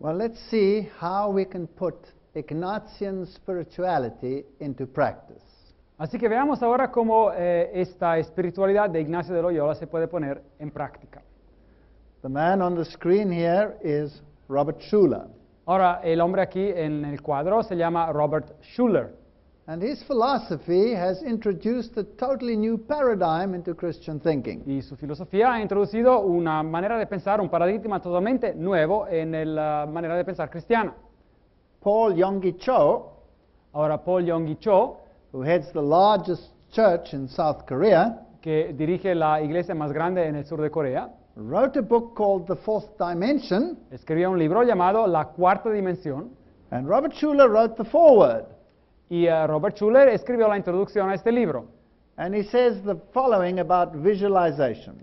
Well, let's see how we can put Ignatian spirituality into practice. Así que veamos ahora cómo esta espiritualidad de Ignacio de Loyola se puede poner en práctica. The man on the screen here is Robert Schuller, Ahora, el hombre aquí en el cuadro se llama Robert Schuller. and his philosophy has introduced a totally new paradigm into Christian thinking. Y su filosofía ha introducido una manera de pensar, un paradigma totalmente nuevo en la manera de pensar cristiana. Paul Yonggi Cho, Ahora, Paul Yonggi Cho, who heads the largest church in South Korea, que dirige la iglesia más grande en el sur de Corea, wrote a book called The Fourth Dimension, escribió un libro llamado La Cuarta Dimensión, and Robert Schuller wrote the foreword. y Robert Schuller escribió la introducción a este libro. And he says the following about visualization.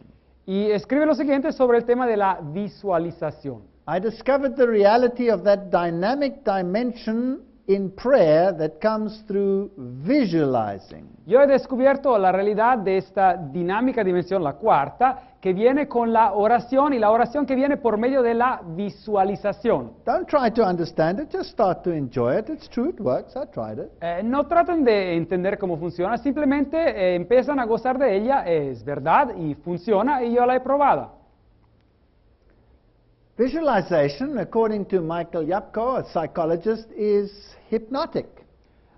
Y escribe lo siguiente sobre el tema de la visualización. I discovered the reality of that dynamic dimension in prayer that comes through visualizing. Yo he descubierto la realidad de esta dinámica dimensión, la cuarta, que viene con la oración, y la oración que viene por medio de la visualización. Don't try to understand it, just start to enjoy it. It's true, it works, I tried it. No traten de entender cómo funciona, simplemente empiezan a gozar de ella, es verdad y funciona, y yo la he probado. Visualization, according to Michael Yapko, a psychologist, is hypnotic.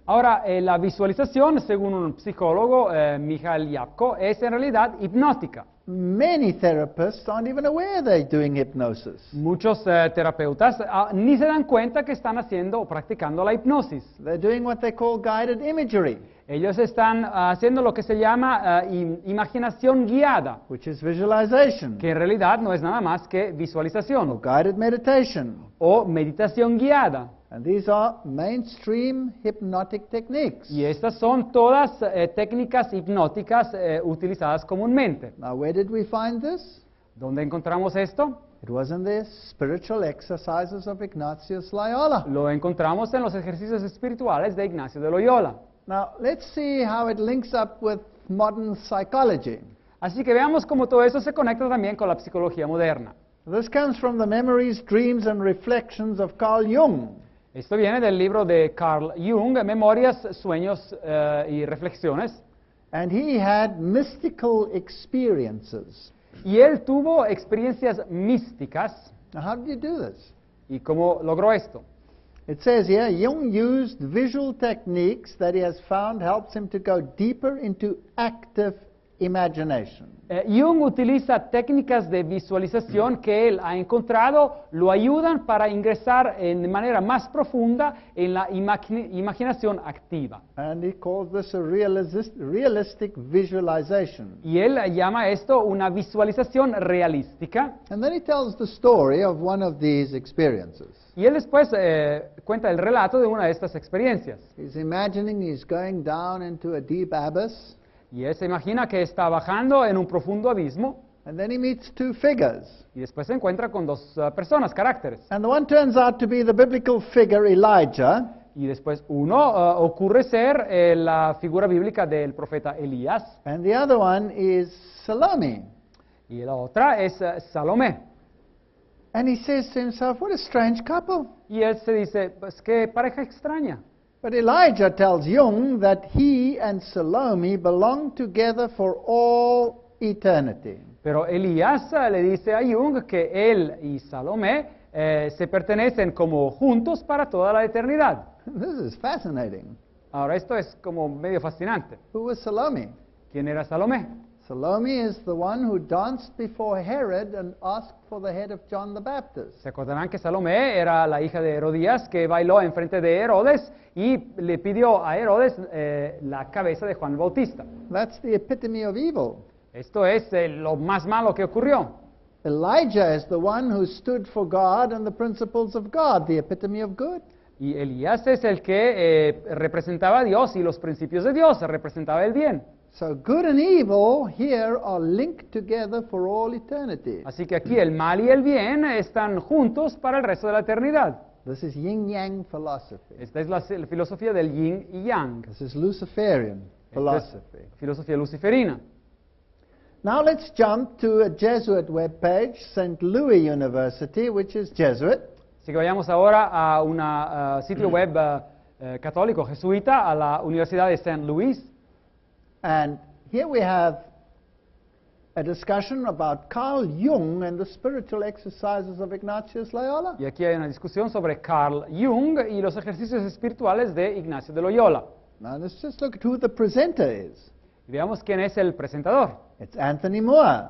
Ahora, la visualización, según un psicólogo, Michael Yapko, es en realidad hipnótica. Many therapists aren't even aware they're doing hypnosis. Muchos terapeutas ni se dan cuenta que están haciendo o practicando la hipnosis. They're doing what they call guided imagery, Ellos están haciendo lo que se llama imaginación guiada, which is visualization, que en realidad no es nada más que or visualización guided meditation. o meditación guiada. And these are mainstream hypnotic techniques. Y estas son todas técnicas hipnóticas utilizadas comúnmente. Now, where did we find this? ¿Dónde encontramos esto? It was in the spiritual exercises of Ignatius Loyola. Lo encontramos en los ejercicios espirituales de Ignacio de Loyola. Now, let's see how it links up with modern psychology. Así que veamos cómo todo eso se conecta también con la psicología moderna. This comes from the Memories, Dreams, and Reflections of Carl Jung. Esto viene del libro de Carl Jung, Memorias, Sueños y Reflexiones. And he had mystical experiences. Y él tuvo experiencias místicas. Now, how did you do this? ¿Y cómo logró esto? It says here, Jung used visual techniques that he has found helps him to go deeper into active imagination. Jung utiliza técnicas de visualización que él ha encontrado, lo ayudan para ingresar de manera más profunda en la imaginación activa. And he calls this a realistic visualization. Y él llama esto una visualización realística. And then he tells the story of one of these experiences. Y él después cuenta el relato de una de estas experiencias. He's imagining he's going down into a deep abyss, Y él se imagina que está bajando en un profundo abismo and then he meets two figures. y después se encuentra con dos personas, caracteres. And the one turns out to be the biblical figure Elijah, Y después uno ocurre ser la figura bíblica del profeta Elías and the other one is Salome. y la otra es Salomé. And he says to himself, what a strange couple. Y él se dice, pues qué pareja extraña. But Elijah tells Jung that he and Salome belong together for all eternity. Pero Elías le dice a Jung que él y Salomé se pertenecen como juntos para toda la eternidad. This is fascinating. Ahora esto es como medio fascinante. Who was Salome? ¿Quién era Salomé? Salome is the one who danced before Herod and asked for the head of John the Baptist. Se acordarán que Salomé era la hija de Herodías que bailó enfrente de Herodes y le pidió a Herodes la cabeza de Juan el Bautista. That's the epitome of evil. Esto es lo más malo que ocurrió. Elijah is the one who stood for God and the principles of God, the epitome of good. Y Elías es el que representaba a Dios y los principios de Dios, representaba el bien. So good and evil here are linked together for all eternity. Así que aquí el mal y el bien están juntos para el resto de la eternidad. This is yin-yang philosophy. Esta es la filosofía del yin y yang. This is Luciferian Esta philosophy. es filosofía luciferina. Now let's jump to a Jesuit webpage, St. Louis University, which is Jesuit. Así que vayamos ahora a un sitio web católico jesuita, a la Universidad de St. Louis. And here we have a discussion about Carl Jung and the spiritual exercises of Ignatius Loyola. Y aquí hay una discusión sobre Carl Jung y los ejercicios espirituales de Ignacio de Loyola. Now let's just look at who the presenter is. Y veamos quién es el presentador. It's Anthony Moore.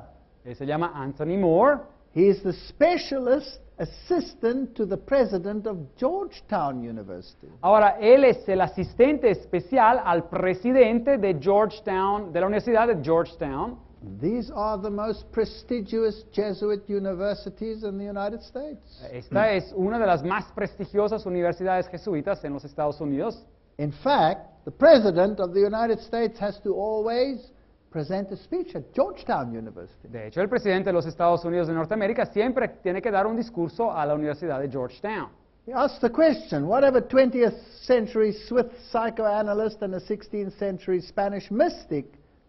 Se llama Anthony Moore. He is the specialist assistant to the president of Georgetown University. Ahora, él es el asistente especial al presidente de Georgetown, de la Universidad de Georgetown. These are the most prestigious Jesuit universities in the United States. Esta es una de las más prestigiosas universidades jesuitas en los Estados Unidos. In fact, the president of the United States has to always present a speech at Georgetown University. De hecho, el presidente de los Estados Unidos de Norteamérica siempre tiene que dar un discurso a la Universidad de Georgetown. He asks the question, what have a 20th century Swiss psychoanalyst and a 16th century Spanish mystic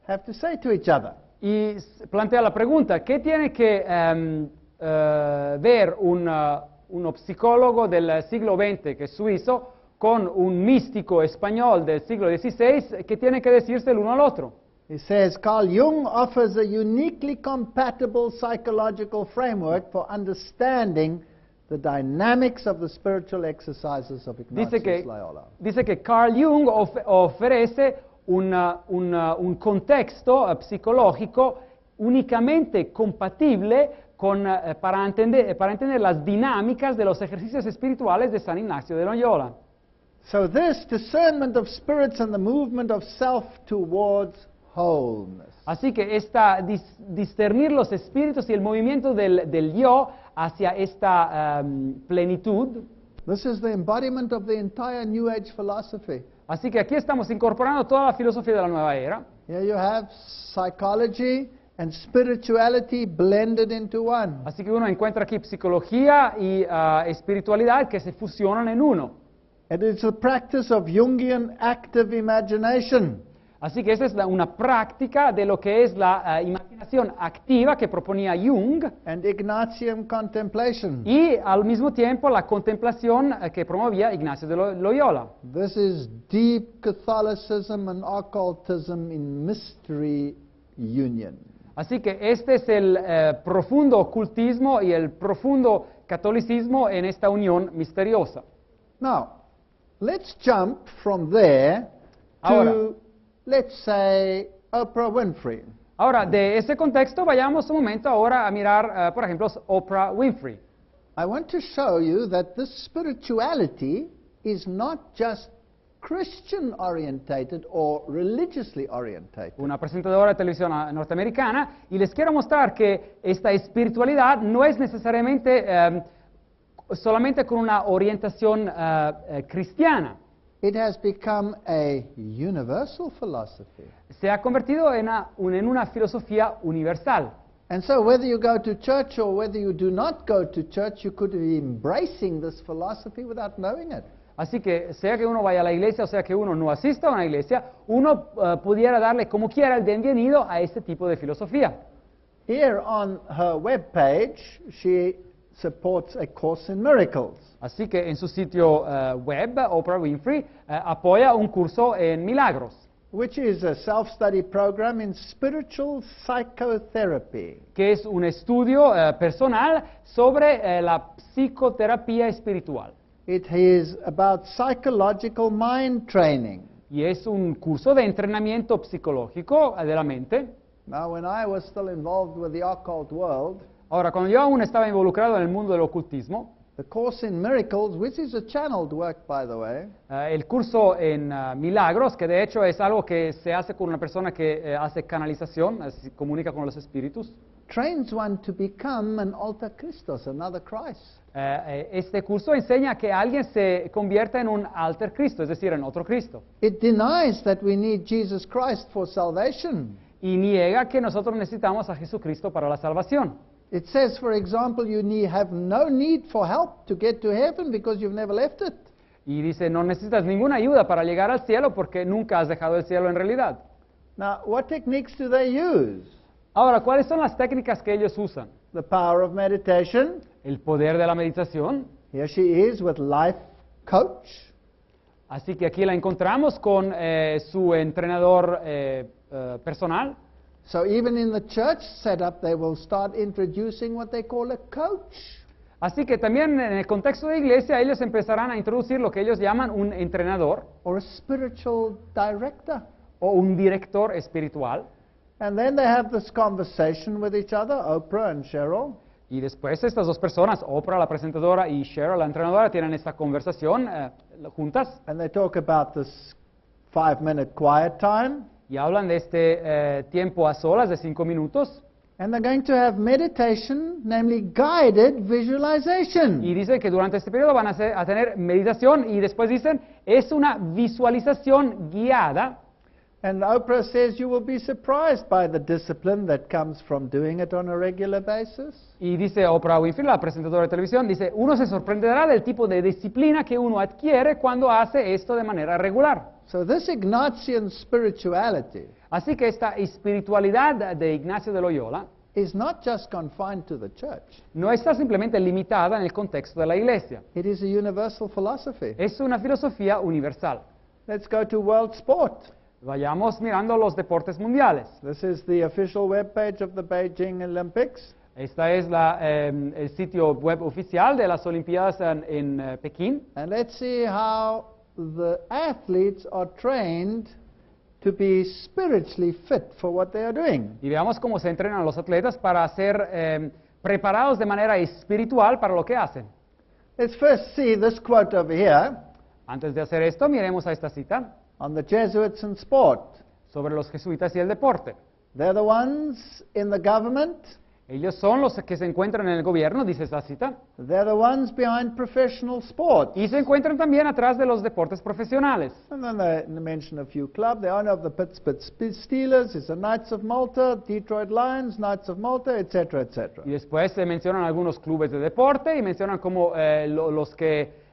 have to say to each other? Y plantea la pregunta, ¿qué tiene que ver un psicólogo del siglo XX, que es suizo, con un místico español del siglo XVI, que tiene que decirse el uno al otro? He says, Carl Jung offers a uniquely compatible psychological framework for understanding the dynamics of the spiritual exercises of Ignatius Loyola. Dice que Carl Jung ofrece un contexto psicológico únicamente compatible para entender las dinámicas de los ejercicios espirituales de San Ignacio de Loyola. So this discernment of spirits and the movement of self towards wholeness. Así que discernir los espíritus y el movimiento del yo hacia esta plenitud. This is the embodiment of the entire New Age philosophy. Así que aquí estamos incorporando toda la filosofía de la nueva era. Here you have psychology and spirituality blended into one. Así que uno encuentra aquí psicología y espiritualidad que se fusionan en uno. It is the practice of Jungian active imagination. Así que esa es una práctica de lo que es la imaginación activa que proponía Jung And Ignatian contemplation. y al mismo tiempo la contemplación que promovía Ignacio de Loyola. This is deep Catholicism and occultism in mystery union. Así que este es el profundo ocultismo y el profundo catolicismo en esta unión misteriosa. Now, let's jump from there Ahora. to, let's say, Oprah Winfrey. Ahora, de ese contexto, vayamos un momento ahora a mirar, por ejemplo, Oprah Winfrey. I want to show you that this spirituality is not just Christian orientated or religiously orientated. Una presentadora de televisión norteamericana, y les quiero mostrar que esta espiritualidad no es necesariamente solamente con una orientación cristiana. It has become a universal philosophy. Se ha convertido en una filosofía universal. And so whether you go to church or whether you do not go to church, you could be embracing this philosophy without knowing it. Así que sea que uno vaya a la iglesia o sea que uno no asista a una iglesia, uno pudiera darle como quiera el bienvenido a este tipo de filosofía. Here on her webpage, she supports a course in miracles. Así que en su sitio web, Oprah Winfrey apoya un curso en milagros, Which is a self-study program in spiritual psychotherapy. que es un estudio personal sobre la psicoterapia espiritual. It is about psychological mind training. Y es un curso de entrenamiento psicológico de la mente. Now, when I was still involved with the occult world, Ahora, cuando yo aún estaba involucrado en el mundo del ocultismo, the course in miracles, which is a channeled work, by the way, el curso en milagros, que de hecho es algo que se hace con una persona que hace canalización, se comunica con los espíritus, trains one to become an alter Christos, another Christ. este curso enseña que alguien se convierta en un alter Cristo, es decir, en otro Cristo. It denies that we need Jesus Christ for salvation. Y niega que nosotros necesitamos a Jesucristo para la salvación. It says, for example, you have no need for help to get to heaven because you've never left it. Y dice, no necesitas ninguna ayuda para llegar al cielo porque nunca has dejado el cielo en realidad. Now, what techniques do they use? Ahora, ¿cuáles son las técnicas que ellos usan? The power of meditation, El poder de la meditación, Here she is with life coach. Así que aquí la encontramos con su entrenador personal. So even in the church setup, they will start introducing what they call a coach. Así que también en el contexto de iglesia ellos empezarán a introducir lo que ellos llaman un entrenador Or a spiritual director. o un director espiritual. And then they have this conversation with each other, Oprah and Cheryl. Y después estas dos personas, Oprah, la presentadora, y Cheryl, la entrenadora, tienen esta conversación juntas And they talk about this 5-minute quiet time. y hablan de este tiempo a solas de 5 minutos. And they're going to have meditation, namely guided visualization. Y dicen que durante este periodo van a tener meditación y después dicen, es una visualización guiada. And Oprah says you will be surprised by the discipline that comes from doing it on a regular basis. Y dice Oprah Winfrey, la presentadora de televisión, dice, uno se sorprenderá del tipo de disciplina que uno adquiere cuando hace esto de manera regular. So this Ignatian spirituality Así que esta espiritualidad de Ignacio de Loyola is not just confined to the church. no está simplemente limitada en el contexto de la iglesia. It is a universal philosophy. Es una filosofía universal. Let's go to world sport. Vayamos mirando los deportes mundiales. This is the official webpage of the Beijing Olympics. Esta es el sitio web oficial de las Olimpiadas en Pekín. And let's see how the athletes are trained to be spiritually fit for what they are doing. Y veamos cómo se entrenan los atletas para ser preparados de manera espiritual para lo que hacen. Let's first see this quote over here Antes de hacer esto, miremos a esta cita on the Jesuits and sport. sobre los jesuitas y el deporte. They're the ones in the government. Ellos son los que se encuentran en el gobierno, dice esta cita, They're the ones behind professional sports. y se encuentran también atrás de los deportes profesionales. And then they mention a few clubs. The owner of the Pittsburgh Steelers is the Knights of Malta, Detroit Lions, Knights of Malta, etc., etc. Y después se mencionan algunos clubes de deporte y mencionan como los que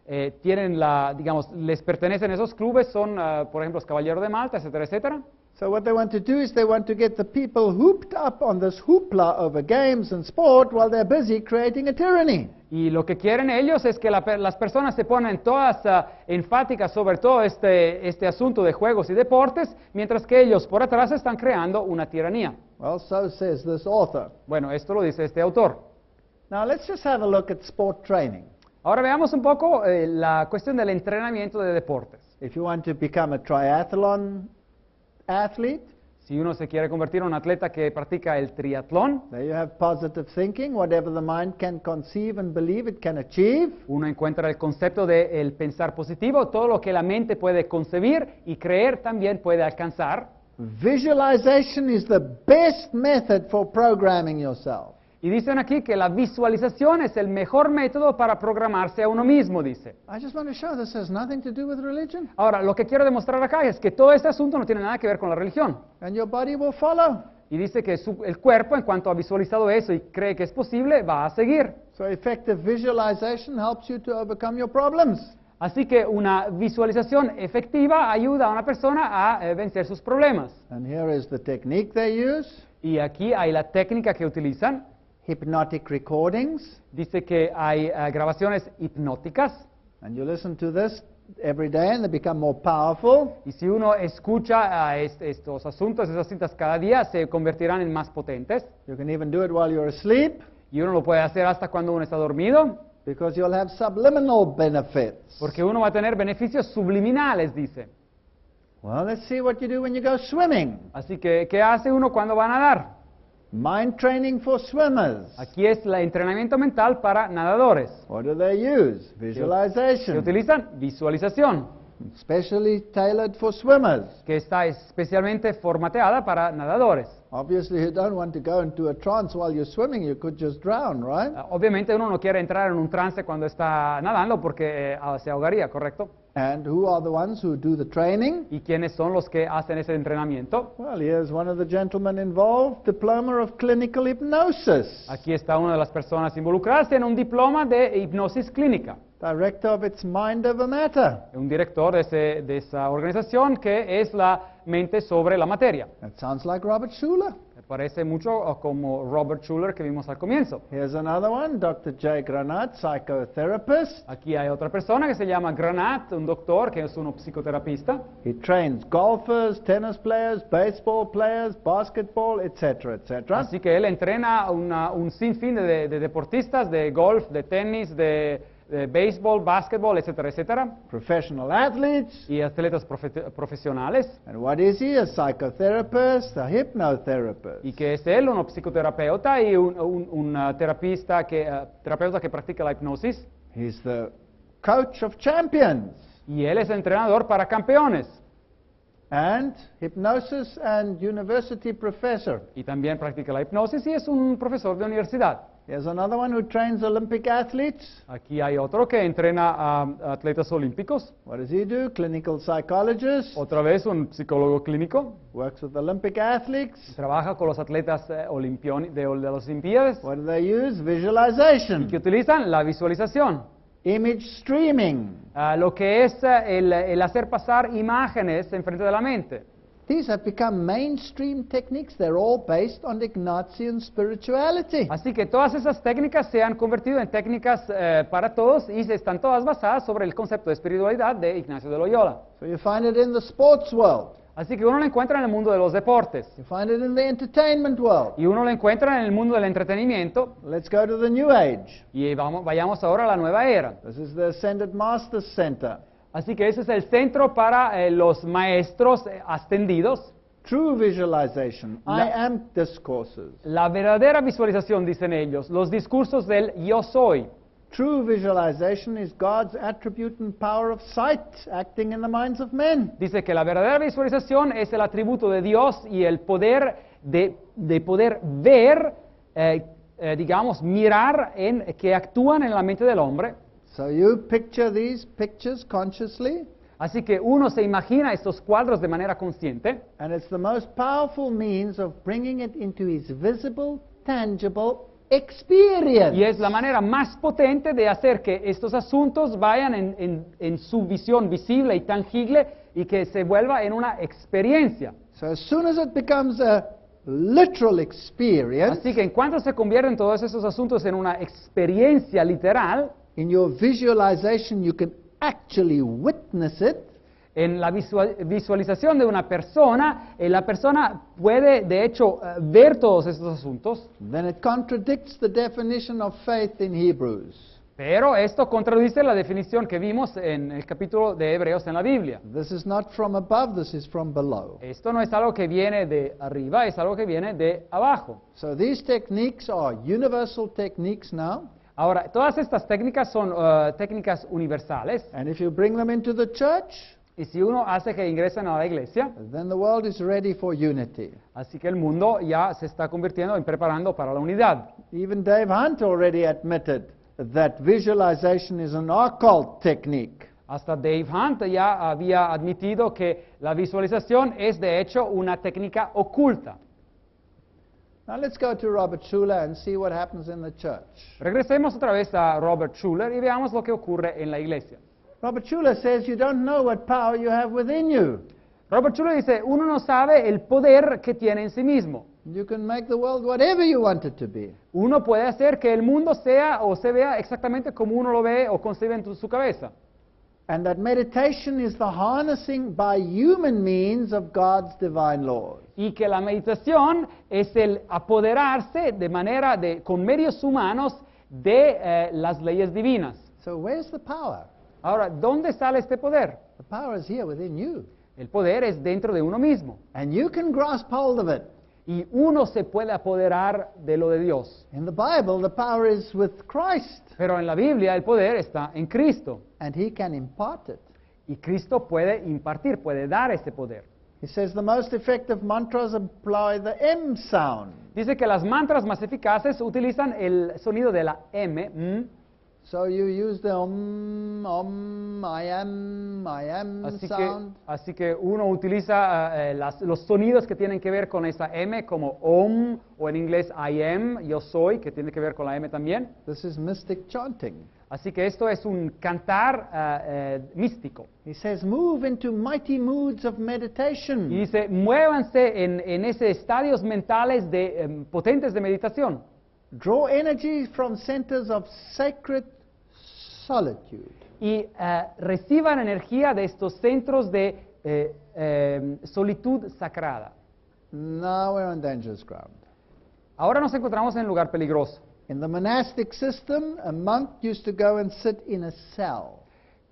tienen digamos, les pertenecen esos clubes son, por ejemplo, los Caballeros de Malta, etcétera, etcétera. So what they want to do is they want to get the people hooped up on this hoopla over games and sport while they're busy creating a tyranny. Y lo que quieren ellos es que las personas se ponen todas enfáticas sobre todo este asunto de juegos y deportes, mientras que ellos por atrás están creando una tiranía. Well, so says this author. Bueno, esto lo dice este autor. Now let's just have a look at sport training. Ahora veamos un poco la cuestión del entrenamiento de deportes. If you want to become a triathlon athlete, Si uno se quiere convertir en un atleta que practica el triatlón, there you have positive thinking. Whatever the mind can conceive and believe, it can achieve. uno encuentra el concepto de el pensar positivo, todo lo que la mente puede concebir y creer también puede alcanzar. Visualization is the best method for programming yourself. Y dicen aquí que la visualización es el mejor método para programarse a uno mismo, dice. I just want to show this has nothing to do with religion. Ahora, lo que quiero demostrar acá es que todo este asunto no tiene nada que ver con la religión. And your body will follow. Y dice que el cuerpo, en cuanto ha visualizado eso y cree que es posible, va a seguir. So effective visualization helps you to overcome your problems. Así que una visualización efectiva ayuda a una persona a vencer sus problemas. And here is the technique they use. Y aquí hay la técnica que utilizan. Hypnotic recordings. Dice que hay grabaciones hipnóticas. And you listen to this every day and they become more powerful. Y si uno escucha estos asuntos, esas cintas cada día, se convertirán en más potentes. You can even do it while you're asleep Y uno lo puede hacer hasta cuando uno está dormido, because you'll have subliminal benefits. porque uno va a tener beneficios subliminales, dice. Well, let's see what you do when you go swimming. Así que, ¿qué hace uno cuando va a nadar? Mind training for swimmers. Aquí es el entrenamiento mental para nadadores. What do they use? Que Visualization. utilizan visualización, Specially tailored for swimmers. que está especialmente formateada para nadadores. Obviously, you don't want to go into a trance while you're swimming. You could just drown, right? Obviamente uno no quiere entrar en un trance cuando está nadando porque se ahogaría, ¿correcto? And who are the ones who do the training? ¿Y quiénes son los que hacen ese entrenamiento? Well, here's one of the gentlemen involved, Diploma of Clinical Hypnosis, Aquí está una de las personas involucradas, tiene un diploma de hipnosis clínica. Director of its Mind Over Matter. Un director de esa organización que es la mente sobre la materia. That sounds like Robert Schuller. Parece mucho como Robert Schuller que vimos al comienzo. Here's another one, Dr. J. Granat, psychotherapist. Aquí hay otra persona que se llama Granat, un doctor que es un psicoterapista. He trains golfers, tennis players, baseball players, basketball, etc., etc. Así que él entrena un sinfín de deportistas, de golf, de tenis, de béisbol, básquetbol, etcétera, etcétera. Professional athletes. Y atletas profesionales. And what is he? A psychotherapist, a hypnotherapist. ¿Y qué es él? Un psicoterapeuta y un terapeuta que practica la hipnosis. He's the coach of champions. Y él es entrenador para campeones. And hypnosis and university professor. Y también practica la hipnosis y es un profesor de universidad. Here's another one who trains Olympic athletes. Aquí hay otro que entrena a atletas olímpicos. What does he do? Clinical psychologist. Otra vez un psicólogo clínico. Works with Olympic athletes. Trabaja con los atletas de las Olimpiadas. What do they use? Visualization. Que utilizan la visualización. Image streaming. Lo que es el hacer pasar imágenes enfrente de la mente. These have become mainstream techniques. They're all based on Ignatian spirituality. Así que todas esas técnicas se han convertido en técnicas para todos y están todas basadas sobre el concepto de espiritualidad de Ignacio de Loyola. So you find it in the sports world. Así que uno lo encuentra en el mundo de los deportes. You find it in the entertainment world. Y uno lo encuentra en el mundo del entretenimiento. Let's go to the New Age. Y vayamos ahora a la nueva era. This is the Ascended Masters Center. Así que ese es el centro para los maestros ascendidos. True visualization. I am discourses. La verdadera visualización, dicen ellos, los discursos del yo soy. True visualization is God's attribute and power of sight acting in the minds of men. Dice que la verdadera visualización es el atributo de Dios y el poder de poder ver, digamos, mirar que actúan en la mente del hombre. So you picture these pictures consciously. Así que uno se imagina estos cuadros de manera consciente. And it's the most powerful means of bringing it into his visible, tangible experience. Y es la manera más potente de hacer que estos asuntos vayan en su visión visible y tangible y que se vuelva en una experiencia. So as soon as it becomes a literal experience, Así que en cuanto se convierten todos esos asuntos en una experiencia literal, in your visualization you can actually witness it. en la visualización de una persona, la persona puede de hecho ver todos estos asuntos, Then it contradicts the definition of faith in Hebrews. pero esto contradice la definición que vimos en el capítulo de Hebreos en la Biblia. This is not from above, this is from below. Esto no es algo que viene de arriba, es algo que viene de abajo. So these techniques are universal techniques now. Ahora, todas estas técnicas son técnicas universales, And if you bring them into the church, y si uno hace que ingresen a la iglesia, then the world is ready for unity. así que el mundo ya se está convirtiendo y preparando para la unidad. Even Dave Hunt already admitted that visualization is an occult technique. Hasta Dave Hunt ya había admitido que la visualización es de hecho una técnica oculta. Now let's go to Robert Schuller and see what happens in the church. Regresemos otra vez a Robert Schuller y veamos lo que ocurre en la iglesia. Robert Schuller says you don't know what power you have within you. Robert Schuller dice, uno no sabe el poder que tiene en sí mismo. You can make the world whatever you want it to be. Uno puede hacer que el mundo sea o se vea exactamente como uno lo ve o concibe en su cabeza. And that meditation is the harnessing by human means of God's divine laws. Y que la meditación es el apoderarse de manera con medios humanos de las leyes divinas. So where's the power? Ahora, ¿dónde sale este poder? The power is here within you. El poder es dentro de uno mismo. And you can grasp hold of it. Y uno se puede apoderar de lo de Dios. In the Bible, the power is with Christ. Pero en la Biblia el poder está en Cristo. And he can impart it. Y Cristo puede impartir, puede dar ese poder. He says the most effective mantras employ the M sound. Dice que las mantras más eficaces utilizan el sonido de la M, So you use the I am sound. Así que uno utiliza los sonidos que tienen que ver con esa M como o en inglés I am, yo soy, que tiene que ver con la M también. This is mystic chanting. Así que esto es un cantar místico. He says, move into mighty moods of meditation. Y dice, muévanse en esos estadios mentales potentes de meditación. Draw energy from centers of sacred solitude. Y reciban energía de estos centros de solitud sacrada. Now we're on dangerous ground. Ahora nos encontramos en un lugar peligroso. In the monastic system, a monk used to go and sit in a cell.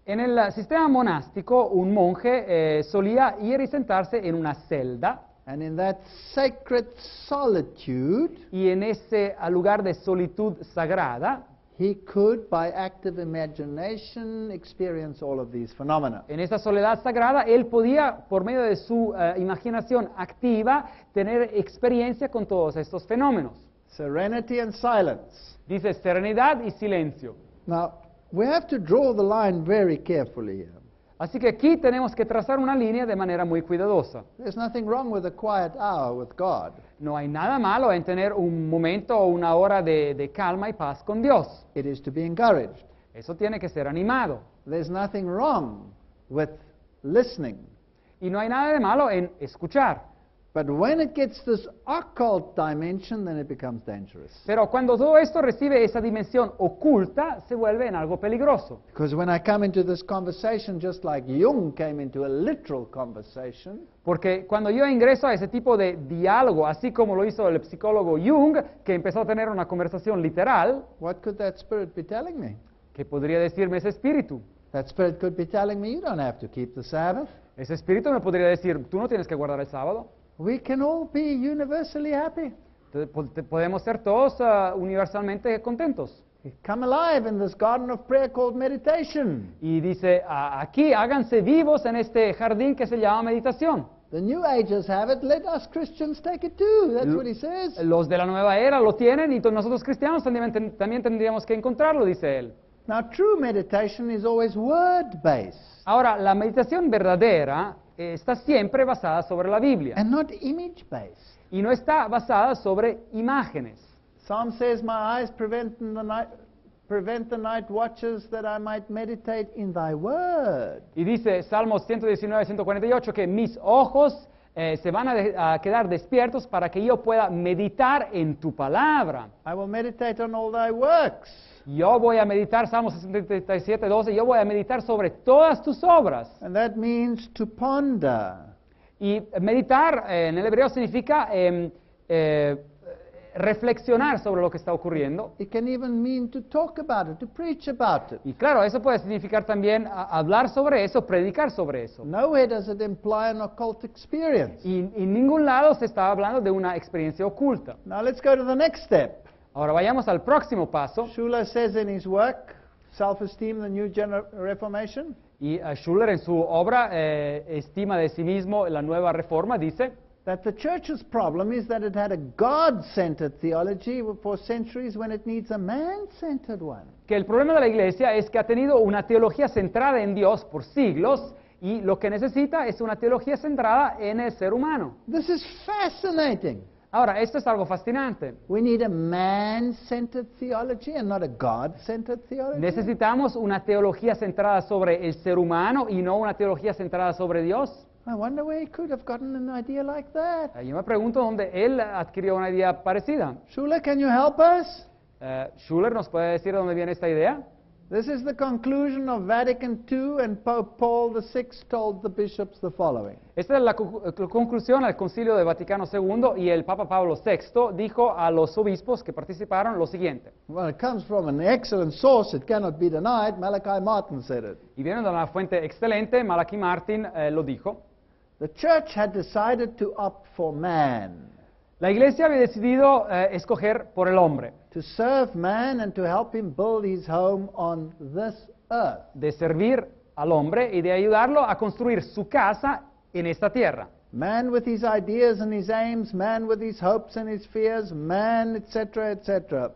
En el sistema monástico, un monje solía ir y sentarse en una celda. And in that sacred solitude, Y en ese lugar de solitud sagrada, he could, by active imagination, experience all of these phenomena. en esa soledad sagrada, él podía, por medio de su imaginación activa, tener experiencia con todos estos fenómenos. Serenity and silence. Dice serenidad y silencio. Now, we have to draw the line very carefully here. Así que aquí tenemos que trazar una línea de manera muy cuidadosa. There's nothing wrong with a quiet hour with God. No hay nada malo en tener un momento o una hora de calma y paz con Dios. It is to be encouraged. Eso tiene que ser animado. There's nothing wrong with listening. Y no hay nada de malo en escuchar. But when it gets this occult dimension, then it becomes dangerous. Pero cuando todo esto recibe esa dimensión oculta, se vuelve en algo peligroso. Because when I come into this conversation, just like Jung came into a literal conversation, Porque cuando yo ingreso a ese tipo de diálogo, así como lo hizo el psicólogo Jung, que empezó a tener una conversación literal, what could that spirit be telling me? ¿qué podría decirme ese espíritu? That spirit could be telling me, you don't have to keep the Sabbath. Ese espíritu me podría decir, tú no tienes que guardar el sábado. We can all be universally happy. Podemos ser todos universalmente contentos. Come alive in this garden of prayer called meditation. Y dice, aquí háganse vivos en este jardín que se llama meditación. The New Agers have it, let us Christians take it too. That's what he says. Los de la nueva era lo tienen y nosotros cristianos también tendríamos que encontrarlo, dice él. Now, true meditation is always word-based Ahora, la meditación verdadera está siempre basada sobre la Biblia and not image-based. y no está basada sobre imágenes. Psalm says, my eyes prevent the night watches that I might meditate in thy word. Y dice Salmos 119, 148 que mis ojos se van a quedar despiertos para que yo pueda meditar en tu palabra. I will meditate on all thy works. Yo voy a meditar, Salmos 67, 12, yo voy a meditar sobre todas tus obras. And that means to ponder. Y meditar en el hebreo significa reflexionar sobre lo que está ocurriendo. It can even mean to talk about it, to preach about it. Y claro, eso puede significar también hablar sobre eso, predicar sobre eso. Nowhere does it imply an occult experience. Y en ningún lado se está hablando de una experiencia oculta. Now let's go to the next step. Ahora vayamos al próximo paso. Schuller says in his work, Self-Esteem, the New Reformation, Y Schuller en su obra Estima de sí mismo, la nueva reforma, dice that the church's problem is that it had a God-centered theology for centuries when it needs a man-centered one. que el problema de la iglesia es que ha tenido una teología centrada en Dios por siglos y lo que necesita es una teología centrada en el ser humano. This is fascinating. Ahora, esto es algo fascinante. We need a man-centered theology and not a God-centered theology. Necesitamos una teología centrada sobre el ser humano y no una teología centrada sobre Dios. I wonder where he could have gotten an idea like that. Yo me pregunto dónde él adquirió una idea parecida. Schuller, can you help us? Schuller, ¿nos puede decir de dónde viene esta idea? This is the conclusion of Vatican II, and Pope Paul VI told the bishops the following. Esta es la conclusión al Concilio de Vaticano II y el Papa Pablo VI dijo a los obispos que participaron lo siguiente. Well, it comes from an excellent source, it cannot be denied. Malachi Martin said it. Y viene de una fuente excelente, Malachi Martin lo dijo. The church had decided to opt for man, La iglesia había decidido escoger por el hombre, to serve man and to help him build his home on this earth. de servir al hombre y de ayudarlo a construir su casa en esta tierra. Man with his ideas and his aims, man with his hopes and his fears, man, etc., etc.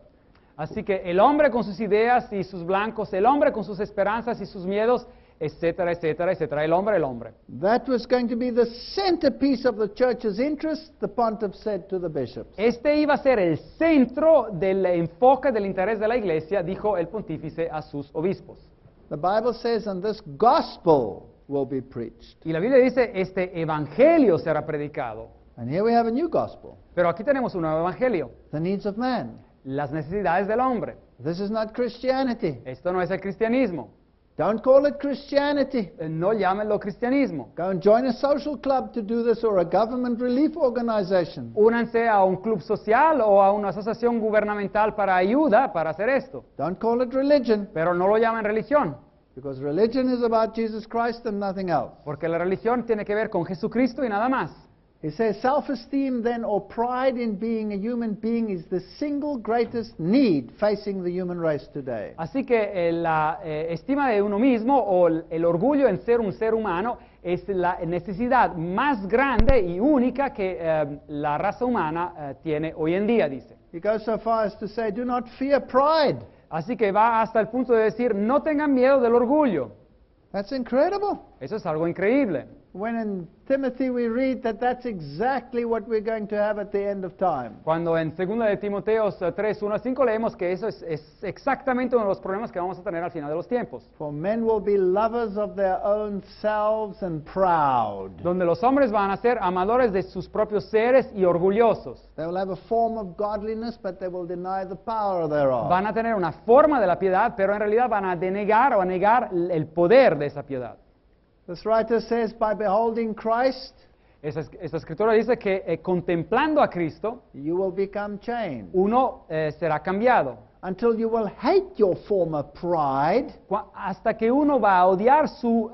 Así que el hombre con sus ideas y sus blancos, el hombre con sus esperanzas y sus miedos, etcétera, etcétera, etcétera. El hombre, el hombre. That was going to be the centerpiece of the church's interest, the pontiff said to the bishops. Este iba a ser el centro del enfoque del interés de la iglesia, dijo el pontífice a sus obispos. The Bible says, and this gospel will be preached. Y la Biblia dice, este evangelio será predicado. And here we have a new gospel, Pero aquí tenemos un nuevo evangelio, the needs of man. las necesidades del hombre. This is not Christianity. Esto no es el cristianismo. Don't call it Christianity. No llámenlo cristianismo. Go and join a social club to do this or a government relief organization. Únanse a un club social o a una asociación gubernamental para ayuda para hacer esto. Don't call it religion, Pero no lo llamen religión, because religion is about Jesus Christ and nothing else. porque la religión tiene que ver con Jesucristo y nada más. He says self-esteem then, or pride in being a human being, is the single greatest need facing the human race today. Así que la estima de uno mismo o el orgullo en ser un ser humano es la necesidad más grande y única que la raza humana tiene hoy en día, dice. He goes so far as to say, do not fear pride. Así que va hasta el punto de decir, no tengan miedo del orgullo. That's incredible. Eso es algo increíble. When in Timothy we read that that's exactly what we're going to have at the end of time. Cuando en 2 de Timoteo 3, 1 a 5 leemos que eso es exactamente uno de los problemas que vamos a tener al final de los tiempos. For men will be lovers of their own selves and proud. Donde los hombres van a ser amadores de sus propios seres y orgullosos. They will have a form of godliness, but they will deny the power thereof. Van a tener una forma de la piedad, pero en realidad van a denegar o a negar el poder de esa piedad. This writer says, by beholding Christ, Esta escritura dice que contemplando a Cristo, you will become changed. uno será cambiado. Until you will hate your former pride, Hasta que uno va a odiar su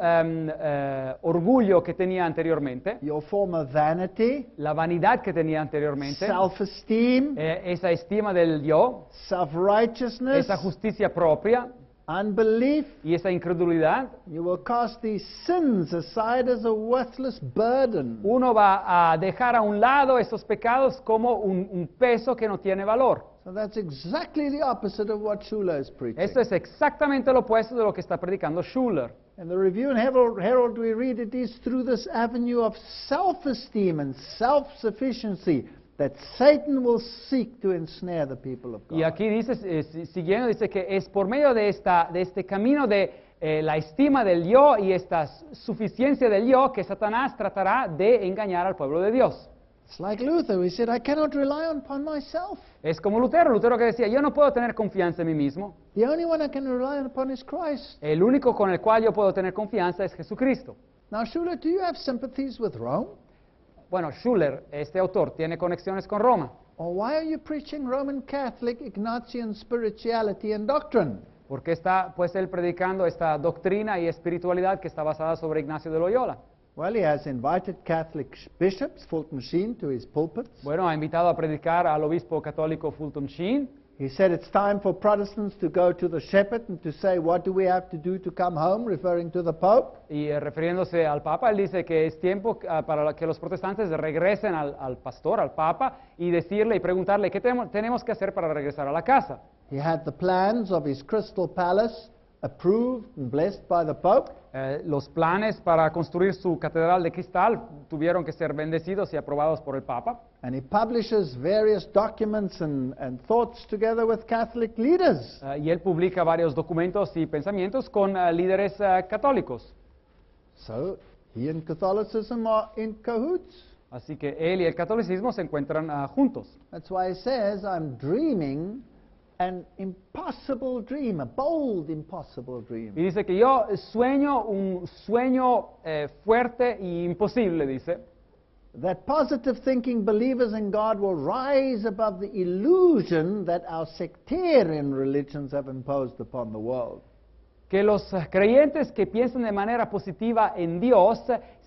orgullo que tenía anteriormente, your former vanity, la vanidad que tenía anteriormente, self-esteem, esa estima del yo, self-righteousness, esa justicia propia unbelief. y esa incredulidad. You will cast these sins aside as a worthless burden. Uno va a dejar a un lado esos pecados como un peso que no tiene valor. So that's exactly the opposite of what Schuller is preaching. Esto es exactamente lo opuesto de lo que está predicando Schuller. In the Review and Herald we read it is through this avenue of self-esteem and self-sufficiency that Satan will seek to ensnare the people of God. Y aquí dice, siguiendo, dice que es por medio de este camino de la estima del yo y esta suficiencia del yo que Satanás tratará de engañar al pueblo de Dios. It's like Luther, who said, I cannot rely upon myself. Es como Lutero que decía, yo no puedo tener confianza en mí mismo. The only one I can rely upon is Christ. El único con el cual yo puedo tener confianza es Jesucristo. Now, Schuller, do you have sympathies with Rome? Bueno, Schuller, este autor, tiene conexiones con Roma. Or why are you preaching Roman Catholic Ignatian spirituality and doctrine? Porque está pues él predicando esta doctrina y espiritualidad que está basada sobre Ignacio de Loyola. Well, he has invited Catholic bishops, Fulton Sheen, to his pulpits. Bueno, ha invitado a predicar al obispo católico Fulton Sheen. He said it's time for Protestants to go to the shepherd and to say, what do we have to do to come home, referring to the Pope. Y refiriéndose al Papa, él dice que es tiempo para que los protestantes regresen al pastor, al Papa, y decirle y preguntarle qué tenemos que hacer para regresar a la casa. He had the plans of his crystal palace approved and blessed by the Pope. Los planes para construir su catedral de cristal tuvieron que ser bendecidos y aprobados por el Papa. And he publishes various documents and thoughts together with Catholic leaders. Y él publica varios documentos y pensamientos con líderes católicos. So he and Catholicism are in cahoots. Así que él y el catolicismo se encuentran juntos. That's why he says, I'm dreaming an impossible dream, a bold, impossible dream. Y dice que yo sueño un sueño fuerte e imposible, dice. That positive thinking believers in God will rise above the illusion that our sectarian religions have imposed upon the world. Que los creyentes que piensan de manera positiva en Dios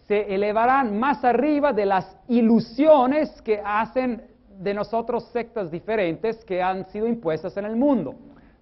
se elevarán más arriba de las ilusiones que hacen de nosotros sectas diferentes que han sido impuestas en el mundo.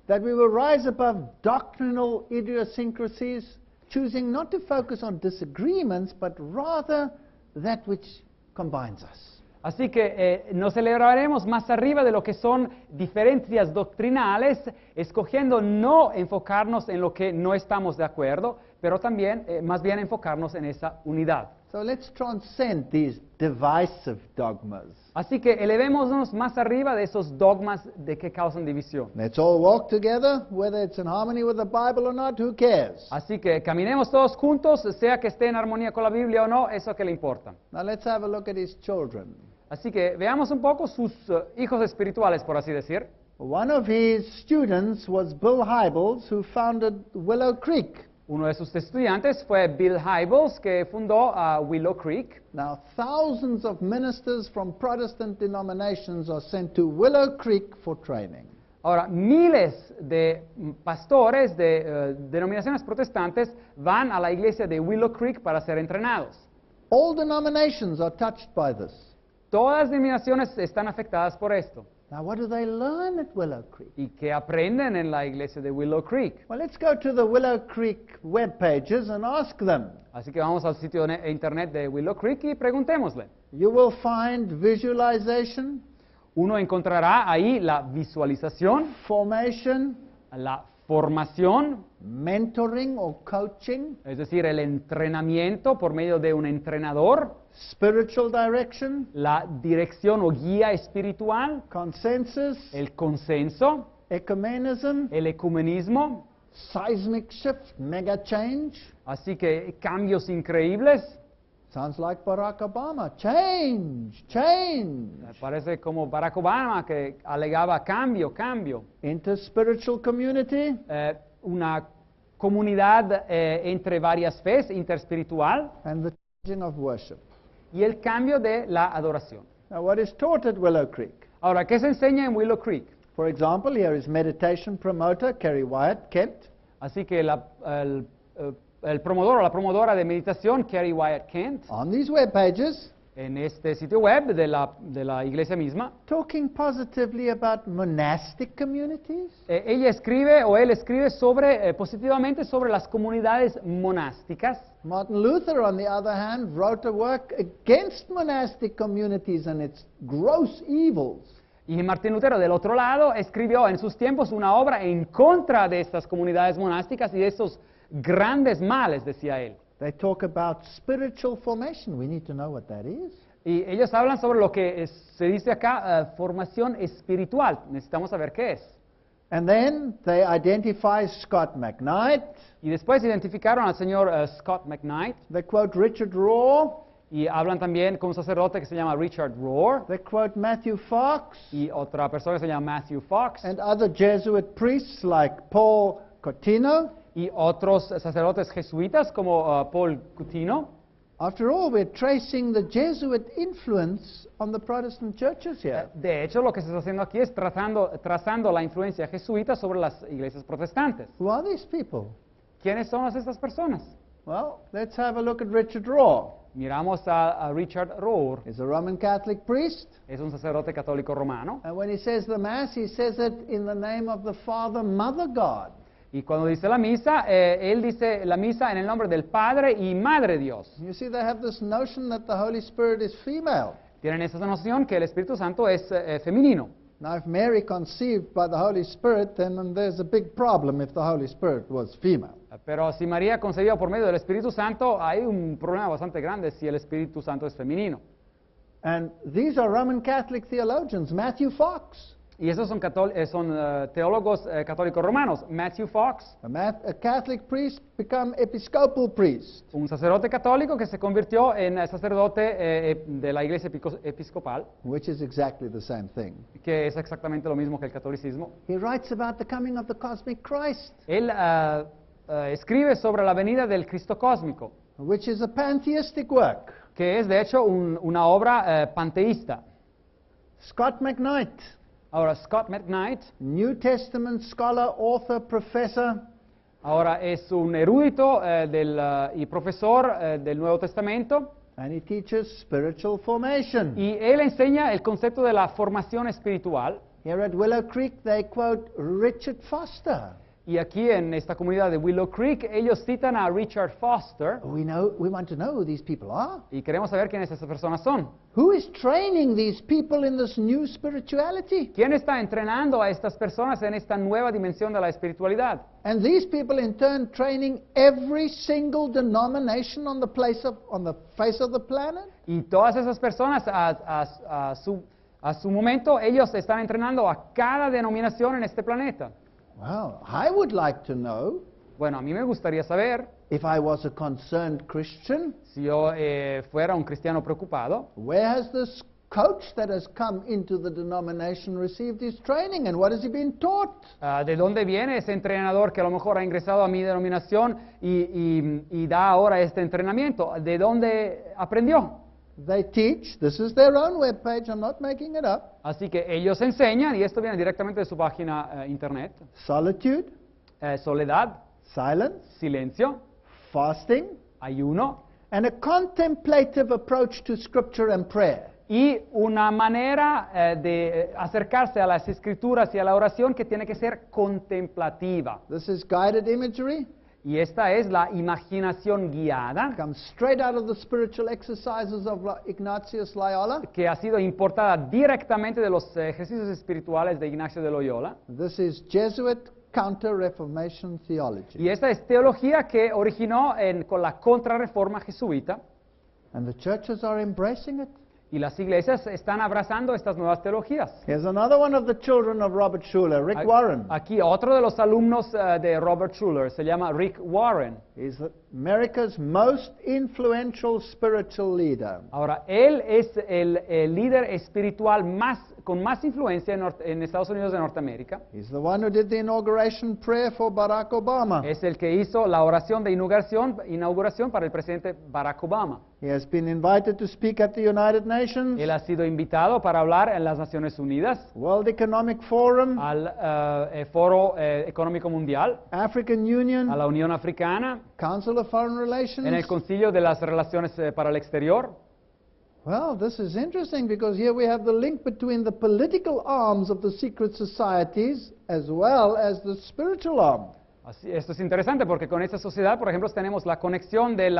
That we will rise above doctrinal idiosyncrasies, choosing not to focus on disagreements, but rather that which combines us. Así que nos celebraremos más arriba de lo que son diferencias doctrinales, escogiendo no enfocarnos en lo que no estamos de acuerdo, pero también más bien enfocarnos en esa unidad. So let's transcend these divisive dogmas. Así que elevémonos más arriba de esos dogmas de que causan división. Let's all walk together, whether it's in harmony with the Bible or not, who cares? Así que caminemos todos juntos, sea que esté en armonía con la Biblia o no, eso que le importa. Now let's have a look at his children. Así que veamos un poco sus hijos espirituales, por así decir. One of his students was Bill Hybels, who founded Willow Creek. Uno de sus estudiantes fue Bill Hybels, que fundó Willow Creek. Now, thousands of ministers from Protestant denominations are sent to Willow Creek for training. Ahora, miles de pastores de denominaciones protestantes van a la iglesia de Willow Creek para ser entrenados. All denominations are touched by this. Todas las denominaciones están afectadas por esto. Now, what do they learn at Willow Creek? ¿Y qué aprenden en la iglesia de Willow Creek? Well, let's go to the Willow Creek web pages and ask them. Así que vamos al sitio de internet de Willow Creek y preguntémosle. You will find visualization, Uno encontrará ahí la visualización, formation, la formación, mentoring or coaching, es decir, el entrenamiento por medio de un entrenador, spiritual direction, la dirección o guía espiritual, consensus, el consenso, ecumenism, el ecumenismo, seismic shift, mega change. así que cambios increíbles. Sounds like Barack Obama. Change, change. Parece como Barack Obama que alegaba cambio, cambio. Interspiritual community, Una comunidad entre varias fes, interespiritual, and the changing of worship. y el cambio de la adoración. Now, what is taught at Willow Creek? Ahora, ¿qué se enseña en Willow Creek? For example, here is meditation promoter Kerry Wyatt Kent. Así que el promotor o la promotora de meditación, Kerry Wyatt Kent, On these web pages, en este sitio web de la iglesia misma, talking positively about monastic communities, ella escribe o él escribe sobre, positivamente sobre las comunidades monásticas. Martin Luther, on the other hand, wrote a work against monastic communities and its gross evils. Y Martín Lutero, del otro lado, escribió en sus tiempos una obra en contra de estas comunidades monásticas y de estos grandes males, decía él. They talk about spiritual formation. We need to know what that is. Y ellos hablan sobre lo que se dice acá, formación espiritual. Necesitamos saber qué es. And then they identify Scott McKnight. Y después identificaron al señor Scott McKnight. They quote Richard Rohr. Y hablan también con un sacerdote que se llama Richard Rohr. They quote Matthew Fox Y otra persona que se llama Matthew Fox. and other Jesuit priests like Paul Cotino. Y otros sacerdotes jesuitas como Paul Cutino. After all, we're tracing the Jesuit influence on the Protestant churches here. De hecho, lo que se está haciendo aquí es trazando la influencia jesuita sobre las iglesias protestantes. Who are these people? ¿Quiénes son estas personas? Well, let's have a look at Richard Rohr. Miramos a Richard Rohr, He's a Roman Catholic priest, es un sacerdote católico romano, and when he says the Mass, he says it in the name of the Father, Mother God. y cuando dice la misa, él dice la misa en el nombre del Padre y Madre Dios. You see, they have this notion that the Holy Spirit is female. Tienen esa noción que el Espíritu Santo es femenino. Now, if Mary conceived by the Holy Spirit, then there's a big problem if the Holy Spirit was female. Pero si María concebió por medio del Espíritu Santo, hay un problema bastante grande si el Espíritu Santo es femenino. And these are Roman Catholic theologians. Matthew Fox, Y esos son, teólogos católicos romanos. Matthew Fox, a Catholic priest, become episcopal priest. un sacerdote católico que se convirtió en sacerdote de la iglesia episcopal, Which is exactly the same thing. que es exactamente lo mismo que el catolicismo. He writes about the coming of the cosmic Christ, Él escribe sobre la venida del Cristo cósmico, which is a pantheistic work. que es de hecho una obra panteísta. Scott McKnight, Ahora, Scott McKnight, New Testament scholar, author, professor, ahora es un erudito y profesor del Nuevo Testamento, and he teaches spiritual formation. y él enseña el concepto de la formación espiritual. Here at Willow Creek, they quote Richard Foster. Y aquí en esta comunidad de Willow Creek, ellos citan a Richard Foster We want to know who these people are. y queremos saber quiénes estas personas son. Who is training these people in this new spirituality? ¿Quién está entrenando a estas personas en esta nueva dimensión de la espiritualidad? And these people in turn training every single denomination on the face of the planet? Y todas esas personas a su momento, ellos están entrenando a cada denominación en este planeta. Well, I would like to know, Bueno, a mí me gustaría saber, if I was a concerned Christian, si yo fuera un cristiano preocupado, where has this coach that has come into the denomination received his training and what has he been taught? ¿de dónde viene ese entrenador que a lo mejor ha ingresado a mi denominación y da ahora este entrenamiento? ¿De dónde aprendió? They teach, this is their own webpage, I'm not making it up, Así que ellos enseñan, y esto viene directamente de su página internet, solitude, soledad, silence, silencio, fasting, ayuno, and a contemplative approach to scripture and prayer. y una manera de acercarse a las escrituras y a la oración que tiene que ser contemplativa. This is guided imagery, Y esta es la imaginación guiada, comes straight out of the spiritual exercises of Ignatius Loyola. que ha sido importada directamente de los ejercicios espirituales de Ignacio de Loyola. This is Jesuit Counter-Reformation Theology. Y esta es teología que originó con la contrarreforma jesuita. And the churches are embracing it. Y las iglesias están abrazando estas nuevas teologías. Here's another one of the children of Robert Schuller, Rick Warren. Aquí otro de los alumnos de Robert Schuller se llama Rick Warren. He's America's most influential spiritual leader. Ahora, él es el líder espiritual con más influencia en Estados Unidos de Norteamérica. He's the one who did the inauguration prayer for Barack Obama. Es el que hizo la oración de inauguración para el presidente Barack Obama. He has been invited to speak at the United Nations, Él ha sido invitado para hablar en las Naciones Unidas, World Economic Forum, al Foro Económico Mundial, African Union, a la Unión Africana, Council of Foreign Relations. en el Concilio de las Relaciones para el Exterior. Well, this is interesting because here we have the link between the political arms of the secret societies as well as the spiritual arm. Esto es interesante porque con esta sociedad, por ejemplo, tenemos la conexión del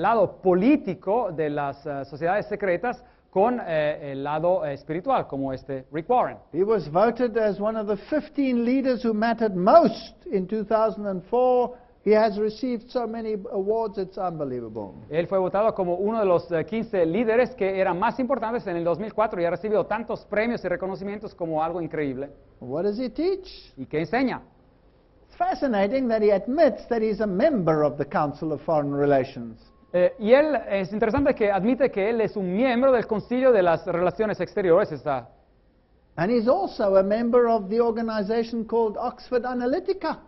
lado político de las sociedades secretas con el lado espiritual, como Rick Warren. He was voted as one of the 15 leaders who mattered most in 2004. He has received so many awards, it's unbelievable. Él fue votado como uno de los 15 líderes que eran más importantes en el 2004 y ha recibido tantos premios y reconocimientos como algo increíble. What does he teach? ¿Y qué enseña? It's fascinating that he admits that he's a member of the Council of Foreign Relations. Y él, es interesante que admite que él es un miembro del Concilio de las Relaciones Exteriores. And he's also a member of the organization called Oxford Analytica.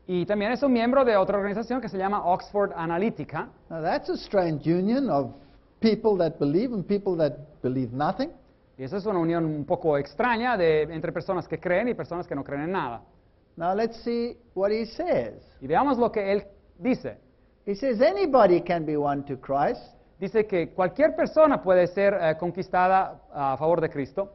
Y también es un miembro de otra organización que se llama Oxford Analytica. Now that's a strange union of people that believe and people that believe nothing. Y esa es una unión un poco extraña entre personas que creen y personas que no creen en nada. Now let's see what he says. Y veamos lo que él dice. He says anybody can be won to Christ. Dice que cualquier persona puede ser conquistada a favor de Cristo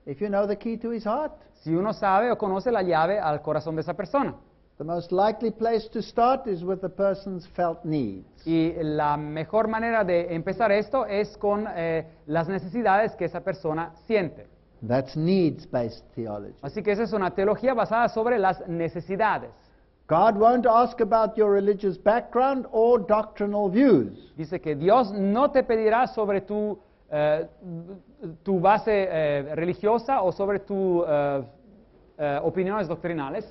If you know the key to his heart. si uno sabe o conoce la llave al corazón de esa persona. The most likely place to start is with the person's felt needs. Y la mejor manera de empezar esto es con las necesidades que esa persona siente. That's needs-based theology. Así que esa es una teología basada sobre las necesidades. God won't ask about your religious background or doctrinal views. Dice que Dios no te pedirá sobre tu base religiosa o sobre tus opiniones doctrinales.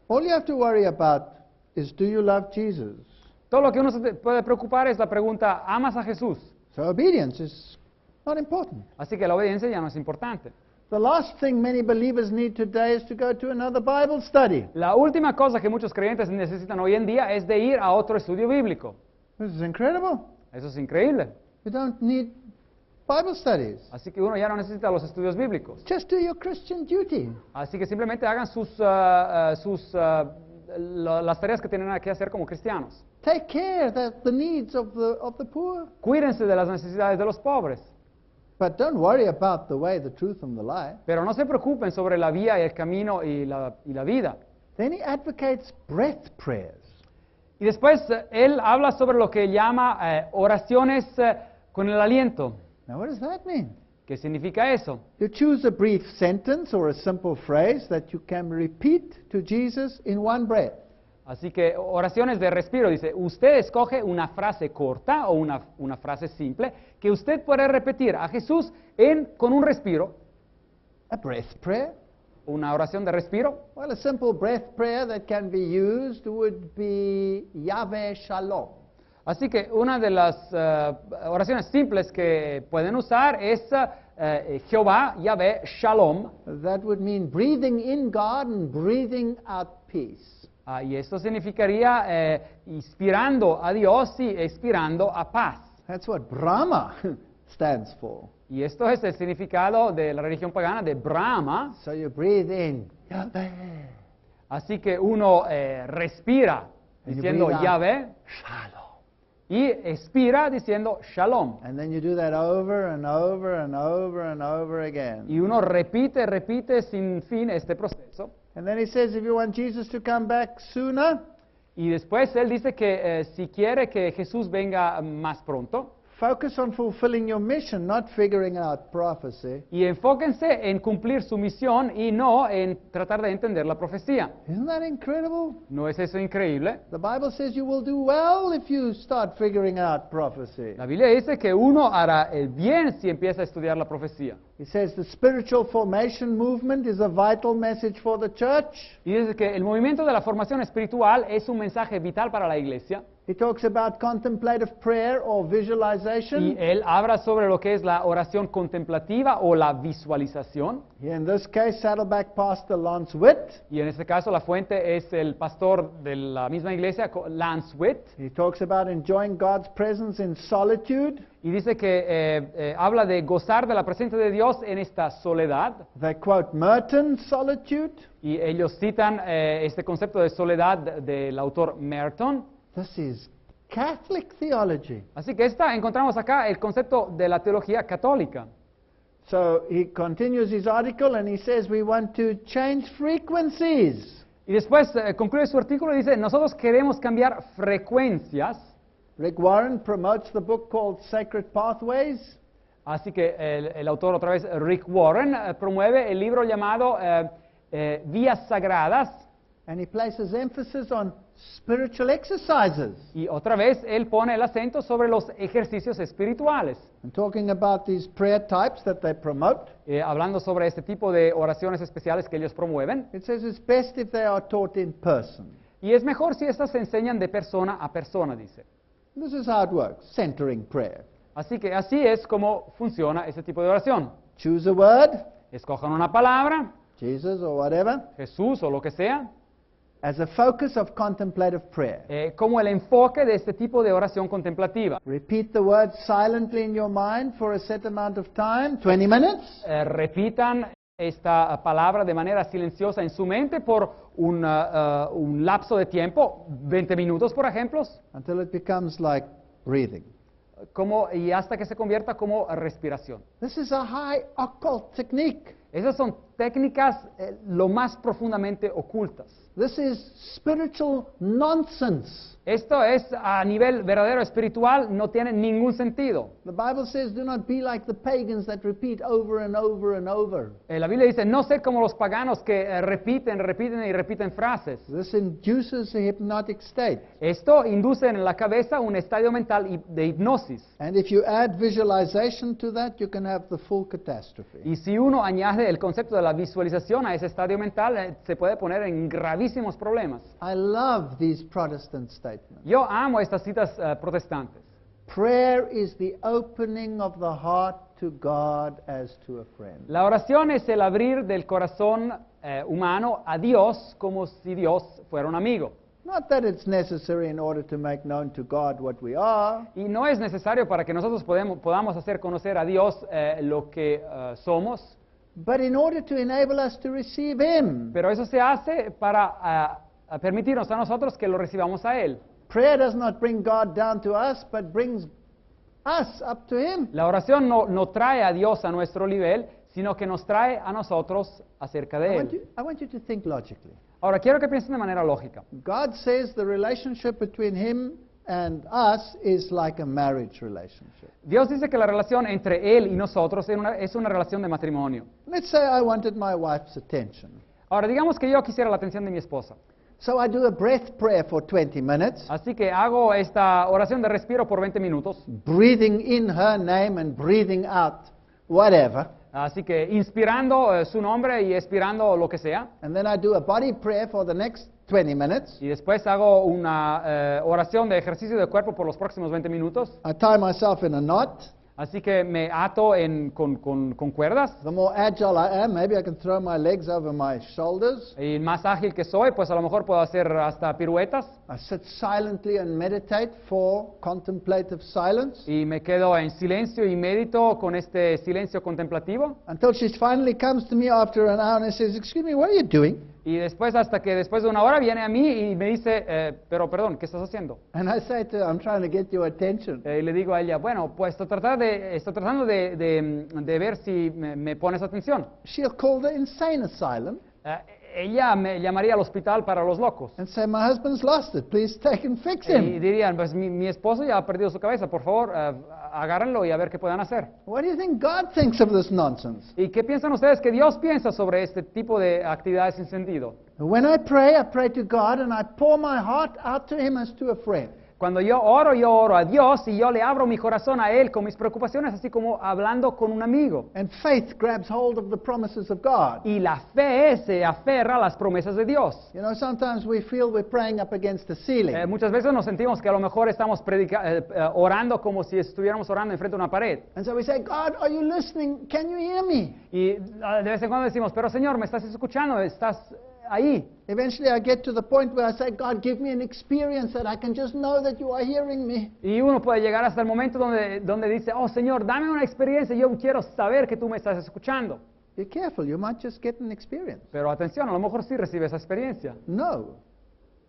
All you have to worry about is, do you love Jesus? Todo lo que uno se puede preocupar es la pregunta, ¿amas a Jesús? So obedience is not important. Así que la obediencia ya no es importante. The last thing many believers need today is to go to another Bible study. La última cosa que muchos creyentes necesitan hoy en día es de ir a otro estudio bíblico. This is incredible. Eso es increíble. You don't need Bible studies. Así que uno ya no necesita los estudios bíblicos. Just do your Christian duty. Así que simplemente hagan las tareas que tienen que hacer como cristianos. Take care of the needs of the poor. Cuídense de las necesidades de los pobres. But don't worry about the way, the truth, and the lie. Pero no se preocupen sobre la vía y el camino y la vida. Then he advocates breath prayers. Y después él habla sobre lo que llama oraciones con el aliento. Now, what does that mean? ¿Qué significa eso? You choose a brief sentence or a simple phrase that you can repeat to Jesus in one breath. Así que oraciones de respiro, dice, usted escoge una frase corta o una frase simple que usted puede repetir a Jesús con un respiro, A breath prayer? una oración de respiro. Well, a simple breath prayer that can be used would be Yahweh Shalom. Así que una de las oraciones simples que pueden usar es Jehová, Yahvé, Shalom. That would mean breathing in God and breathing out peace. Y esto significaría inspirando a Dios y expirando a paz. That's what Brahma stands for. Y esto es el significado de la religión pagana de Brahma. So you breathe in, Yahweh, Así que uno respira And you diciendo breathe out. Yahvé Shalom. y expira diciendo Shalom. And then you do that over and over and over and over again. Y uno repite sin fin este proceso. And then he says, if you want Jesus to come back sooner, Y después él dice que si quiere que Jesús venga más pronto, focus on fulfilling your mission, not figuring out prophecy. y enfóquense en cumplir su misión y no en tratar de entender la profecía. Isn't that incredible? ¿No es eso increíble? The Bible says you will do well if you start figuring out prophecy. La Biblia dice que uno hará el bien si empieza a estudiar la profecía. He says the spiritual formation movement is a vital message for the church. Y dice que el movimiento de la formación espiritual es un mensaje vital para la iglesia. He talks about contemplative prayer or Y visualization. él habla sobre lo que es la oración contemplativa o la visualización. Here in this case, Saddleback pastor Lance Witt. Y en este caso la fuente es el pastor de la misma iglesia, Lance Witt. He talks about enjoying God's presence in solitude. Y dice que habla de gozar de la presencia de Dios en esta soledad. They quote Merton, solitude. Y ellos citan este concepto de soledad del autor Merton. This is Catholic theology. Así que encontramos acá el concepto de la teología católica. So he continues his article and he says we want to change frequencies. Y después concluye su artículo y dice, nosotros queremos cambiar frecuencias. Rick Warren promotes the book called Sacred Pathways. Así que el autor, otra vez, Rick Warren, promueve el libro llamado Vías Sagradas. And he places emphasis on spiritual exercises. Y otra vez él pone el acento sobre los ejercicios espirituales. And talking about these prayer types that they promote, Hablando sobre este tipo de oraciones especiales que ellos promueven. it says it's best if they are taught in person. Y es mejor si estas se enseñan de persona a persona, dice. This is how it works, centering prayer. Así que así es como funciona este tipo de oración. Choose a word, Escojan una palabra, Jesus or whatever, Jesús o lo que sea, as a focus of contemplative prayer. como el enfoque de este tipo de oración contemplativa. Repeat the word silently in your mind for a set amount of time, 20 minutes. Repitan esta palabra de manera silenciosa en su mente por un lapso de tiempo, 20 minutos por ejemplo, Until it becomes like breathing. y hasta que se convierta como respiración. This is a high occult technique. Esas son técnicas lo más profundamente ocultas. This is spiritual nonsense. Esto es a nivel verdadero espiritual, no tiene ningún sentido. The Bible says, do not be like the pagans that repeat over and over and over. La Biblia dice, no ser como los paganos que repiten y repiten frases. This induces a hypnotic state. Esto induce en la cabeza un estadio mental de hipnosis. And if you add visualization to that, you can have the full catastrophe. Y si uno añade el concepto de la visualización a ese estadio mental, se puede poner en gravísimos problemas. I love these Protestant statements. Yo amo estas citas protestantes. Prayer is the opening of the heart to God as to a friend. La oración es el abrir del corazón humano a Dios como si Dios fuera un amigo. Not that it's necessary in order to make known to God what we are, Y no es necesario para que nosotros podamos hacer conocer a Dios lo que somos, but in order to enable us to receive Him. pero eso se hace para permitirnos a nosotros que lo recibamos a Él. Prayer does not bring God down to us, but brings us up to Him. La oración no trae a Dios a nuestro nivel, sino que nos trae a nosotros acerca de Él. I want you to think logically. Ahora, quiero que piensen de manera lógica. God says the relationship between Him and us is like a marriage relationship. Dios dice que la relación entre Él y nosotros es una relación de matrimonio. Let's say I wanted my wife's attention. Ahora, digamos que yo quisiera la atención de mi esposa. So I do a breath prayer for 20 minutes, Así que hago esta oración de respiro por 20 minutos. breathing in her name and breathing out whatever. Así que inspirando su nombre y expirando lo que sea. And then I do a body prayer for the next 20 minutes. Y después hago una oración de ejercicio de cuerpo por los próximos 20 minutos. I tie myself in a knot. Así que me ato con cuerdas. The more agile I am, maybe I can throw my legs over my shoulders. Y más ágil que soy, pues a lo mejor puedo hacer hasta piruetas. I sit silently and meditate for contemplative silence Y me quedo en silencio y medito con este silencio contemplativo. until she finally comes to me after an hour and says, "Excuse me, what are you doing?" Y después, hasta que después de una hora viene a mí y me dice, pero perdón, ¿qué estás haciendo? And I say to her, "I'm trying to get your attention." Y le digo a ella, bueno, pues estoy tratando de ver si me pones atención. She'll call the insane asylum Ella me llamaría al hospital para los locos. and say, "My husband's lost it. Please take and fix Y him." dirían, pues mi esposo ya ha perdido su cabeza, por favor, agárrenlo y a ver qué puedan hacer. What do you think God thinks of this nonsense? ¿Y qué piensan ustedes que Dios piensa sobre este tipo de actividades sin sentido? When I pray to God and I pour my heart out to Him as to a friend. Cuando yo oro a Dios y yo le abro mi corazón a Él con mis preocupaciones, así como hablando con un amigo. And faith grabs hold of the promises of God. Y la fe se aferra a las promesas de Dios. You know, sometimes we feel we're praying up against the ceiling. Muchas veces nos sentimos que a lo mejor estamos orando como si estuviéramos orando enfrente de una pared. And so we say, "God, are you listening? Can you hear me?" Y de vez en cuando decimos, pero Señor, ¿me estás escuchando? ¿Estás ahí? Eventually I get to the point where I say, "God, give me an experience that I can just know that you are hearing me." Y uno puede llegar hasta el momento donde dice, oh Señor, dame una experiencia, yo quiero saber que tú me estás escuchando. Be careful, you might just get an experience. Pero atención, a lo mejor sí recibe esa experiencia. No.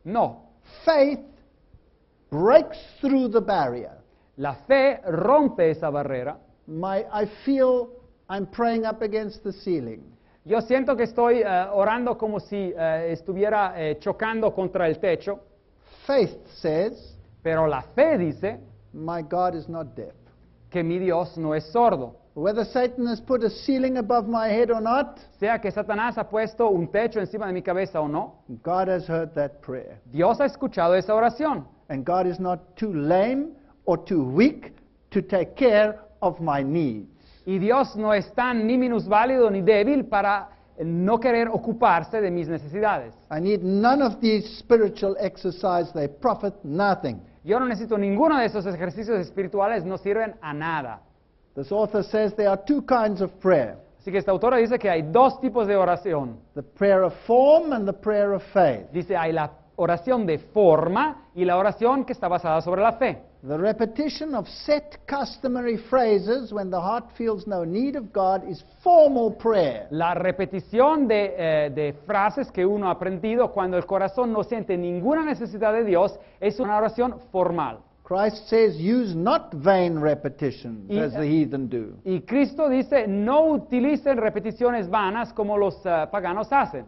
No, Faith breaks through the barrier. la fe rompe esa barrera. I feel I'm praying up against the ceiling. Yo siento que estoy orando como si estuviera chocando contra el techo, Faith says, pero la fe dice "My God is not deaf." que mi Dios no es sordo. Whether Satan has put a ceiling above my head or not, Sea que Satanás ha puesto un techo encima de mi cabeza o no, God has heard that prayer. Dios ha escuchado esa oración. And God is not too lame or too weak to take care of my needs. Y Dios no es tan ni minusválido ni débil para no querer ocuparse de mis necesidades. I need none of these spiritual exercises. They profit nothing. Yo no necesito ninguno de esos ejercicios espirituales, no sirven a nada. This author says there are two kinds of prayer. Así que esta autora dice que hay dos tipos de oración. The prayer of form and the prayer of faith. Dice, hay la oración de forma y la oración que está basada sobre la fe. The repetition of set customary phrases when the heart feels no need of God is formal prayer. La repetición de frases que uno ha aprendido cuando el corazón no siente ninguna necesidad de Dios es una oración formal. Christ says, "Use not vain repetitions Y- as the heathen do." Y Cristo dice, no utilicen repeticiones vanas como los paganos hacen.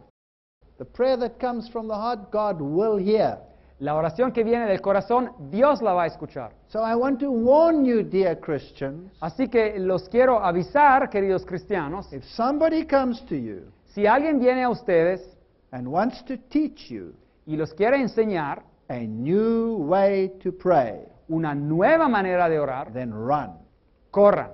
The prayer that comes from the heart, God will hear. La oración que viene del corazón, Dios la va a escuchar. So I want to warn you, dear Christians, Así que los quiero avisar, queridos cristianos, if somebody comes to you si alguien viene a ustedes and wants to teach you y los quiere enseñar a new way to pray, una nueva manera de orar, then run. corran.